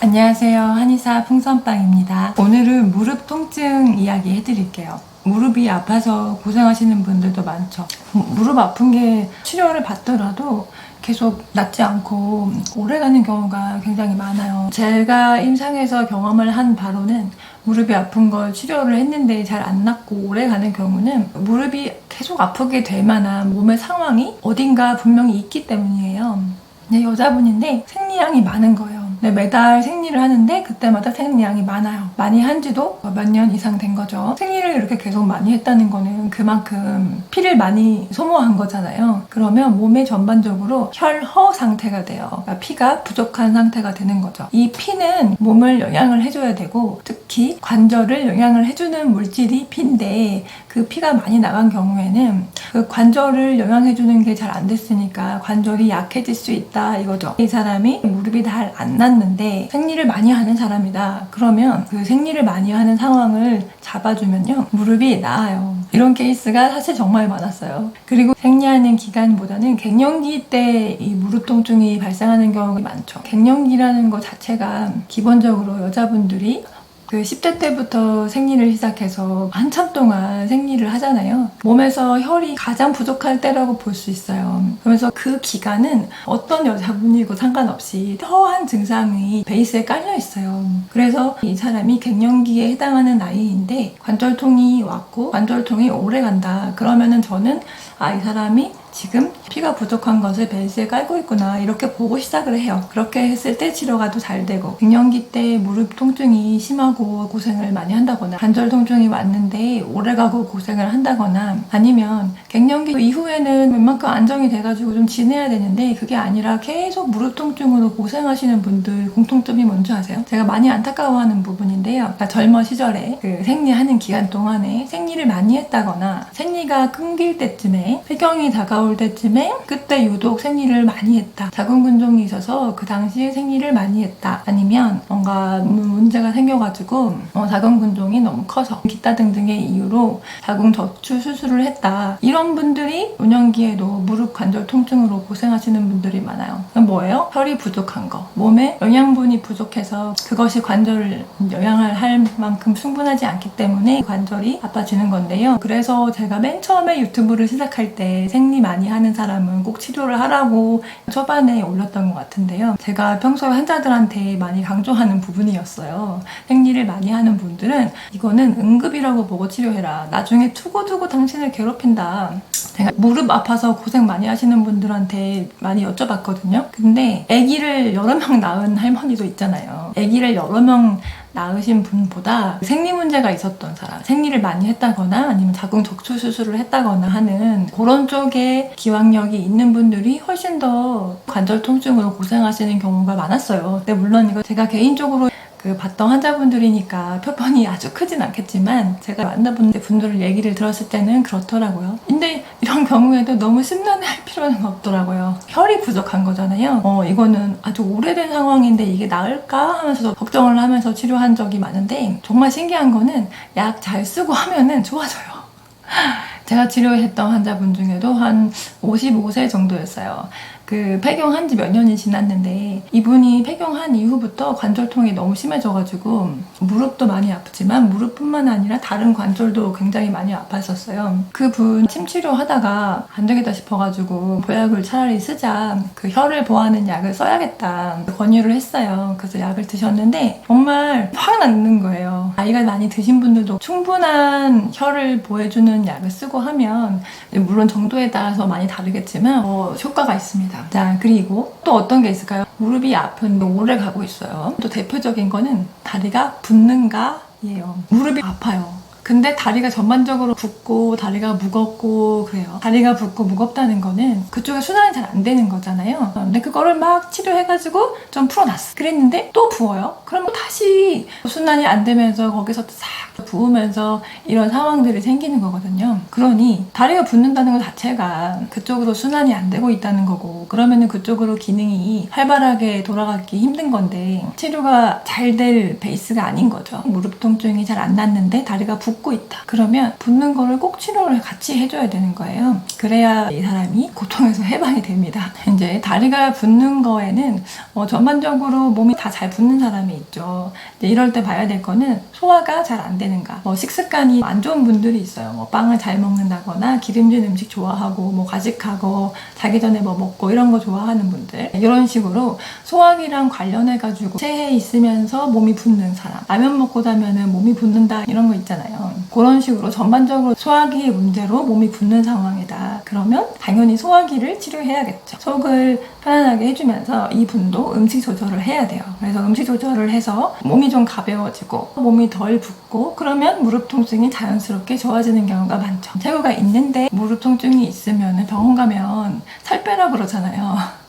안녕하세요. 한의사 풍선빵입니다. 오늘은 무릎 통증 이야기 해드릴게요. 무릎이 아파서 고생하시는 분들도 많죠. 무릎 아픈 게 치료를 받더라도 계속 낫지 않고 오래가는 경우가 굉장히 많아요. 제가 임상에서 경험을 한 바로는 무릎이 아픈 걸 치료를 했는데 잘 안 낫고 오래가는 경우는 무릎이 계속 아프게 될 만한 몸의 상황이 어딘가 분명히 있기 때문이에요. 여자분인데 생리량이 많은 거예요. 매달 생리를 하는데 그때마다 생리량이 많아요. 많이 한 지도 몇 년 이상 된 거죠. 생리를 이렇게 계속 많이 했다는 거는 그만큼 피를 많이 소모한 거잖아요. 그러면 몸의 전반적으로 혈허 상태가 돼요. 그러니까 피가 부족한 상태가 되는 거죠. 이 피는 몸을 영양을 해줘야 되고 특히 관절을 영양을 해주는 물질이 피인데 그 피가 많이 나간 경우에는 그 관절을 영양해주는 게 잘 안 됐으니까 관절이 약해질 수 있다 이거죠. 이 사람이 무릎이 잘 안 낫는데 생리를 많이 하는 사람이다. 그러면 그 생리를 많이 하는 상황을 잡아주면요 무릎이 나아요. 이런 케이스가 사실 정말 많았어요. 그리고 생리하는 기간보다는 갱년기 때 이 무릎 통증이 발생하는 경우가 많죠. 갱년기라는 것 자체가 기본적으로 여자분들이 그 10대 때부터 생리를 시작해서 한참 동안 생리를 하잖아요. 몸에서 혈이 가장 부족할 때라고 볼 수 있어요. 그러면서 그 기간은 어떤 여자분이고 상관없이 허한 증상이 베이스에 깔려 있어요. 그래서 이 사람이 갱년기에 해당하는 나이인데 관절통이 왔고 관절통이 오래 간다. 그러면은 저는 이 사람이 지금 피가 부족한 것을 베이스에 깔고 있구나 이렇게 보고 시작을 해요. 그렇게 했을 때 치료가 더 잘 되고 갱년기 때 무릎 통증이 심하고 고생을 많이 한다거나 관절 통증이 왔는데 오래가고 고생을 한다거나 아니면 갱년기 이후에는 웬만큼 안정이 돼가지고 좀 지내야 되는데 그게 아니라 계속 무릎 통증으로 고생하시는 분들 공통점이 뭔지 아세요? 제가 많이 안타까워하는 부분인데요. 그러니까 젊은 시절에 그 생리하는 기간 동안에 생리를 많이 했다거나 생리가 끊길 때쯤에 폐경이 다가올 때쯤에 그때 유독 생리를 많이 했다. 자궁근종이 있어서 그 당시에 생리를 많이 했다. 아니면 뭔가 문제가 생겨가지고 자궁근종이 너무 커서 기타 등등의 이유로 자궁 적출 수술을 했다. 이런 분들이 운영기에도 무릎 관절 통증으로 고생하시는 분들이 많아요. 그럼 뭐예요? 혈이 부족한 거. 몸에 영양분이 부족해서 그것이 관절을 영양을 할 만큼 충분하지 않기 때문에 관절이 아파지는 건데요. 그래서 제가 맨 처음에 유튜브를 시작할 때 생리 많이 하는 사람은 꼭 치료를 하라고 초반에 올렸던 것 같은데요. 제가 평소에 환자들한테 많이 강조하는 부분이었어요. 생리를 많이 하는 분들은 이거는 응급이라고 보고 치료해라. 나중에 두고두고 당신을 괴롭힌다. 제가 무릎 아파서 고생 많이 하시는 분들한테 많이 여쭤봤거든요. 근데 아기를 여러 명 낳은 할머니도 있잖아요. 아기를 여러 명 낳으신 분보다 생리 문제가 있었던 사람, 생리를 많이 했다거나 아니면 자궁 적출 수술을 했다거나 하는 그런 쪽에 기왕력이 있는 분들이 훨씬 더 관절 통증으로 고생하시는 경우가 많았어요. 근데 물론 이거 제가 개인적으로 봤던 환자분들이니까 표본이 아주 크진 않겠지만 제가 만나본 분들 얘기를 들었을 때는 그렇더라고요. 근데 이런 경우에도 너무 심란해할 필요는 없더라고요. 혈이 부족한 거잖아요. 이거는 아주 오래된 상황인데 이게 나을까 하면서 걱정을 하면서 치료한 적이 많은데 정말 신기한 거는 약 잘 쓰고 하면은 좋아져요. 제가 치료했던 환자분 중에도 한 55세 정도였어요. 폐경한 지 몇 년이 지났는데 이분이 폐경한 이후부터 관절통이 너무 심해져가지고 무릎도 많이 아프지만 무릎뿐만 아니라 다른 관절도 굉장히 많이 아팠었어요. 그분 침치료 하다가 안 되겠다 싶어가지고 보약을 차라리 쓰자, 혈을 보호하는 약을 써야겠다 권유를 했어요. 그래서 약을 드셨는데 정말 확 낫는 거예요. 나이가 많이 드신 분들도 충분한 혈을 보호해주는 약을 쓰고 하면 물론 정도에 따라서 많이 다르겠지만 효과가 있습니다. 자, 그리고 또 어떤 게 있을까요? 무릎이 아픈 오래 가고 있어요. 또 대표적인 거는 다리가 붓는가예요. 무릎이 아파요. 근데 다리가 전반적으로 붓고 다리가 무겁고 그래요. 다리가 붓고 무겁다는 거는 그쪽에 순환이 잘 안 되는 거잖아요. 근데 그거를 막 치료해가지고 좀 풀어놨어. 그랬는데 또 부어요. 그러면 다시 순환이 안 되면서 거기서 싹 부으면서 이런 상황들이 생기는 거거든요. 그러니 다리가 붓는다는 것 자체가 그쪽으로 순환이 안 되고 있다는 거고 그러면은 그쪽으로 기능이 활발하게 돌아가기 힘든 건데 치료가 잘 될 베이스가 아닌 거죠. 무릎 통증이 잘 안 낫는데 다리가 붓고 붓고 있다. 그러면 붓는 거를 꼭 치료를 같이 해줘야 되는 거예요. 그래야 이 사람이 고통에서 해방이 됩니다. 이제 다리가 붓는 거에는 전반적으로 몸이 다 잘 붓는 사람이 있죠. 이럴 때 봐야 될 거는 소화가 잘 안 되는가, 식습관이 안 좋은 분들이 있어요. 빵을 잘 먹는다거나 기름진 음식 좋아하고 과식하고 자기 전에 먹고 이런 거 좋아하는 분들, 이런 식으로 소화기랑 관련해가지고 체해 있으면서 몸이 붓는 사람, 라면 먹고 자면은 몸이 붓는다 이런 거 있잖아요. 그런 식으로 전반적으로 소화기의 문제로 몸이 붓는 상황이다. 그러면 당연히 소화기를 치료해야겠죠. 속을 편안하게 해주면서 이 분도 음식 조절을 해야 돼요. 그래서 음식 조절을 해서 몸이 좀 가벼워지고 몸이 덜 붓고 그러면 무릎 통증이 자연스럽게 좋아지는 경우가 많죠. 체구가 있는데 무릎 통증이 있으면 병원 가면 살 빼라 그러잖아요.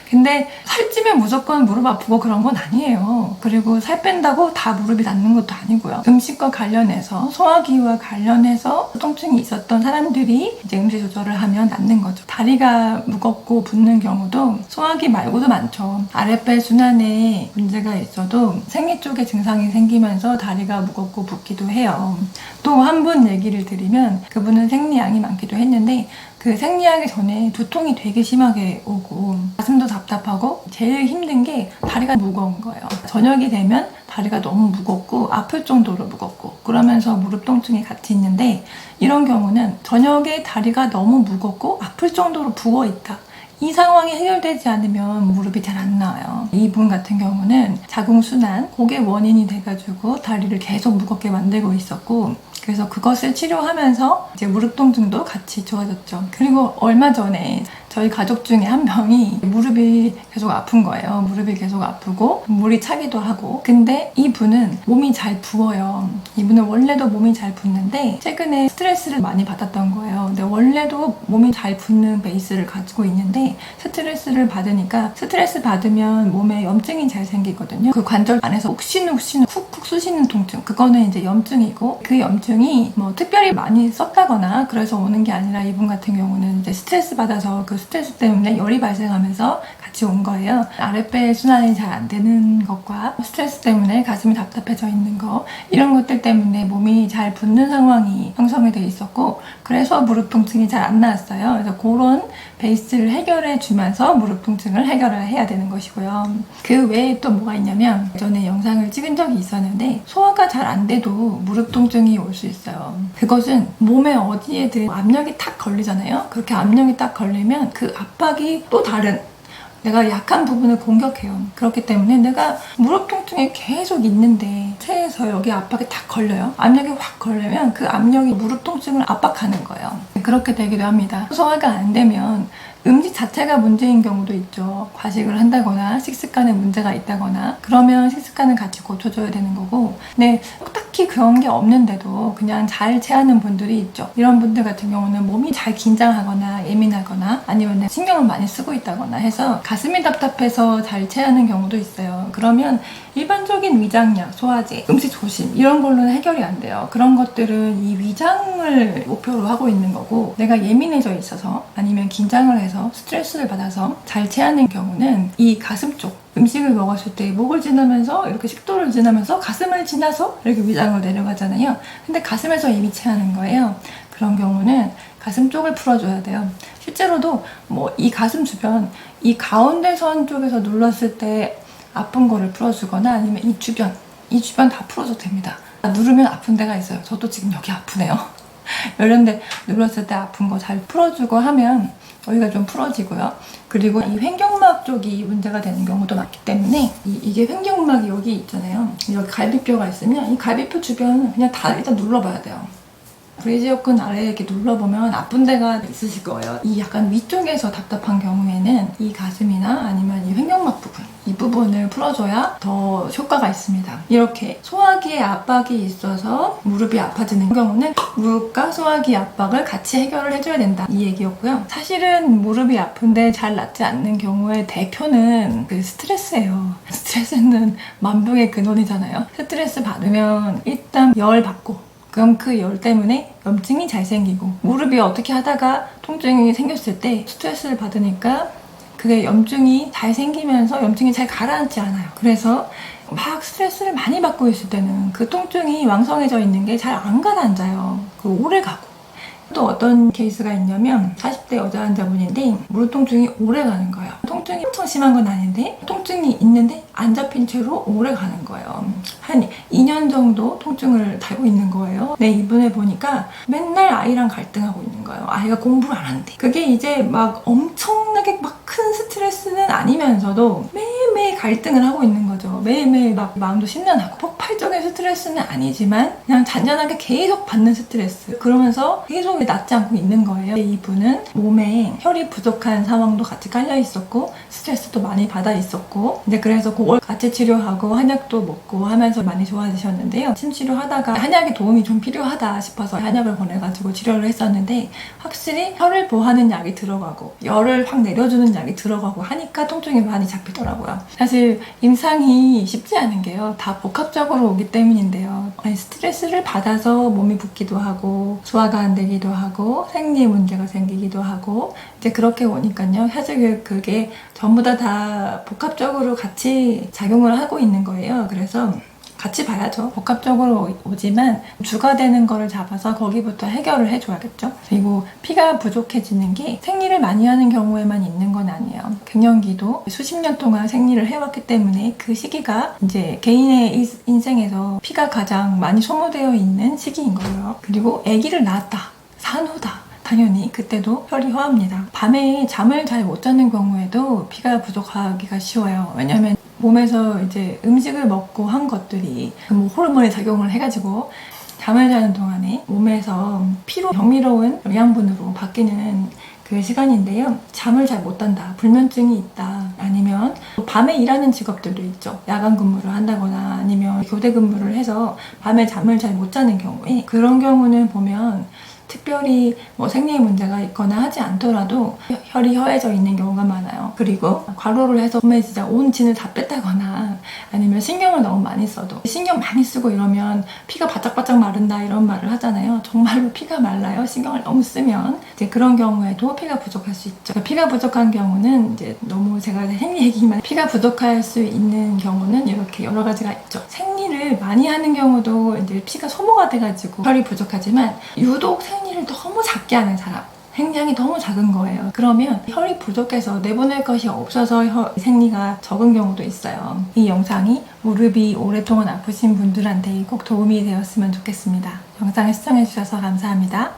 근데 살찌면 무조건 무릎 아프고 그런 건 아니에요. 그리고 살 뺀다고 다 무릎이 낫는 것도 아니고요. 음식과 관련해서, 소화기와 관련해서 통증이 있었던 사람들이 이제 음식 조절을 하면 낫는 거죠. 다리가 무겁고 붓는 경우도 소화기 말고도 많죠. 아랫배 순환에 문제가 있어도 생리 쪽에 증상이 생기면서 다리가 무겁고 붓기도 해요. 또 한 분 얘기를 드리면 그분은 생리량이 많기도 했는데 그 생리하기 전에 두통이 되게 심하게 오고 가슴도 답답하고 제일 힘든 게 다리가 무거운 거예요. 저녁이 되면 다리가 너무 무겁고 아플 정도로 무겁고 그러면서 무릎 통증이 같이 있는데 이런 경우는 저녁에 다리가 너무 무겁고 아플 정도로 부어있다. 이 상황이 해결되지 않으면 무릎이 잘 안 나와요. 이분 같은 경우는 자궁순환, 그게 원인이 돼가지고 다리를 계속 무겁게 만들고 있었고 그래서 그것을 치료하면서 이제 무릎 통증도 같이 좋아졌죠. 그리고 얼마 전에 저희 가족 중에 한 명이 무릎이 계속 아픈 거예요. 무릎이 계속 아프고 물이 차기도 하고 근데 이분은 몸이 잘 부어요. 이분은 원래도 몸이 잘 붓는데 최근에 스트레스를 많이 받았던 거예요. 근데 원래도 몸이 잘 붓는 베이스를 가지고 있는데 스트레스를 받으니까 스트레스 받으면 몸에 염증이 잘 생기거든요. 그 관절 안에서 욱신욱신 쿡쿡 쑤시는 통증, 그거는 이제 염증이고 그 염증이 특별히 많이 썼다거나 그래서 오는 게 아니라 이분 같은 경우는 이제 스트레스 받아서 그 스트레스 때문에 열이 발생하면서 같이 온 거예요. 아랫배 순환이 잘 안 되는 것과 스트레스 때문에 가슴이 답답해져 있는 거, 이런 것들 때문에 몸이 잘 붓는 상황이 형성이 돼 있었고 그래서 무릎 통증이 잘 안 나왔어요. 그래서 그런 베이스를 해결해 주면서 무릎 통증을 해결을 해야 되는 것이고요. 그 외에 또 뭐가 있냐면 전에 영상을 찍은 적이 있었는데 소화가 잘 안 돼도 무릎 통증이 올 수 있어요. 그것은 몸에 어디에든 압력이 탁 걸리잖아요. 그렇게 압력이 딱 걸리면 그 압박이 또 다른 내가 약한 부분을 공격해요. 그렇기 때문에 내가 무릎 통증이 계속 있는데 체에서 여기 압박이 딱 걸려요. 압력이 확 걸리면 그 압력이 무릎 통증을 압박하는 거예요. 그렇게 되기도 합니다. 소화가 안 되면 음식 자체가 문제인 경우도 있죠. 과식을 한다거나 식습관에 문제가 있다거나 그러면 식습관을 같이 고쳐줘야 되는 거고 근데 딱히 그런 게 없는데도 그냥 잘 체하는 분들이 있죠. 이런 분들 같은 경우는 몸이 잘 긴장하거나 예민하거나 아니면 신경을 많이 쓰고 있다거나 해서 가슴이 답답해서 잘 체하는 경우도 있어요. 그러면 일반적인 위장약, 소화제, 음식 조심 이런 걸로는 해결이 안 돼요. 그런 것들은 이 위장을 목표로 하고 있는 거고 내가 예민해져 있어서 아니면 긴장을 해서 스트레스를 받아서 잘 체하는 경우는 이 가슴 쪽 음식을 먹었을 때 목을 지나면서 이렇게 식도를 지나면서 가슴을 지나서 이렇게 위장으로 내려가잖아요. 근데 가슴에서 이미 체하는 거예요. 그런 경우는 가슴 쪽을 풀어줘야 돼요. 실제로도 이 가슴 주변, 이 가운데 선 쪽에서 눌렀을 때 아픈 거를 풀어주거나 아니면 이 주변 다 풀어줘도 됩니다. 누르면 아픈 데가 있어요. 저도 지금 여기 아프네요. 이런 데 눌렀을 때 아픈 거 잘 풀어주고 하면 여기가 좀 풀어지고요. 그리고 이 횡격막 쪽이 문제가 되는 경우도 많기 때문에 이게 횡격막이 여기 있잖아요. 여기 갈비뼈가 있으면 이 갈비뼈 주변은 그냥 다 일단 눌러봐야 돼요. 브레이지어근 아래에 이렇게 눌러보면 아픈 데가 있으실 거예요. 이 약간 위쪽에서 답답한 경우에는 이 가슴이나 아니면 이 횡격막 부분, 이 부분을 풀어줘야 더 효과가 있습니다. 이렇게 소화기에 압박이 있어서 무릎이 아파지는 경우는 무릎과 소화기 압박을 같이 해결을 해줘야 된다, 이 얘기였고요. 사실은 무릎이 아픈데 잘 낫지 않는 경우의 대표는 그 스트레스예요. 스트레스는 만병의 근원이잖아요. 스트레스 받으면 일단 열 받고 그럼 그 열 때문에 염증이 잘 생기고 무릎이 어떻게 하다가 통증이 생겼을 때 스트레스를 받으니까 그게 염증이 잘 생기면서 염증이 잘 가라앉지 않아요. 그래서 막 스트레스를 많이 받고 있을 때는 그 통증이 왕성해져 있는 게 잘 안 가라앉아요. 오래 가고. 또 어떤 케이스가 있냐면 40대 여자 환자분인데 무릎 통증이 오래 가는 거예요. 통증이 엄청 심한 건 아닌데 통증이 있는데 안 잡힌 채로 오래 가는 거예요. 한 2년 정도 통증을 달고 있는 거예요. 네, 이분을 보니까 맨날 아이랑 갈등하고 있는 거예요. 아이가 공부를 안 한대. 그게 이제 막 엄청나게 막 큰 스트레스는 아니면서도 매일매일 갈등을 하고 있는 거죠. 매일매일 막 마음도 심란하고 폭발적인 스트레스는 아니지만 그냥 잔잔하게 계속 받는 스트레스. 그러면서 계속 낫지 않고 있는 거예요. 이분은 몸에 혈이 부족한 상황도 같이 깔려 있었고 스트레스도 많이 받아 있었고 이제 그래서 그걸 같이 치료하고 한약도 먹고 하면서 많이 좋아지셨는데요. 침 치료하다가 한약의 도움이 좀 필요하다 싶어서 한약을 보내가지고 치료를 했었는데 확실히 혈을 보하는 약이 들어가고 열을 확 내려주는 약이 들어가고 하니까 통증이 많이 잡히더라고요. 사실 임상이 쉽지 않은 게요. 다 복합적으로 오기 때문인데요. 스트레스를 받아서 몸이 붓기도 하고 소화가 안 되기도 하고 생리에 문제가 생기기도 하고 이제 그렇게 오니까요. 사실 그게 전부 다 복합적으로 같이 작용을 하고 있는 거예요. 그래서 같이 봐야죠. 복합적으로 오지만 주가 되는 거를 잡아서 거기부터 해결을 해줘야겠죠. 그리고 피가 부족해지는 게 생리를 많이 하는 경우에만 있는 건 아니에요. 갱년기도 수십 년 동안 생리를 해왔기 때문에 그 시기가 이제 개인의 인생에서 피가 가장 많이 소모되어 있는 시기인 거예요. 그리고 아기를 낳았다, 산후다. 당연히 그때도 혈이 허합니다. 밤에 잠을 잘 못 자는 경우에도 피가 부족하기가 쉬워요. 왜냐하면 몸에서 이제 음식을 먹고 한 것들이 뭐 호르몬에 작용을 해가지고 잠을 자는 동안에 몸에서 피로 경미로운 영양분으로 바뀌는 그 시간인데요. 잠을 잘 못 잔다, 불면증이 있다, 아니면 밤에 일하는 직업들도 있죠. 야간 근무를 한다거나 아니면 교대 근무를 해서 밤에 잠을 잘 못 자는 경우에 그런 경우는 보면 특별히 뭐 생리에 문제가 있거나 하지 않더라도 혈이 허해져 있는 경우가 많아요. 그리고 과로를 해서 몸에 진짜 온 진을 다 뺐다거나 아니면 신경을 너무 많이 써도 신경 많이 쓰고 이러면 피가 바짝바짝 마른다 이런 말을 하잖아요. 정말로 피가 말라요. 신경을 너무 쓰면. 이제 그런 경우에도 피가 부족할 수 있죠. 그러니까 피가 부족한 경우는 이제 너무 제가 생리 얘기만 피가 부족할 수 있는 경우는 이렇게 여러 가지가 있죠. 생리를 많이 하는 경우도 이제 피가 소모가 돼가지고 혈이 부족하지만 유독 생리를 너무 작게 하는 사람, 생량이 너무 작은 거예요. 그러면 혈이 부족해서 내보낼 것이 없어서 생리가 적은 경우도 있어요. 이 영상이 무릎이 오랫동안 아프신 분들한테 꼭 도움이 되었으면 좋겠습니다. 영상을 시청해주셔서 감사합니다.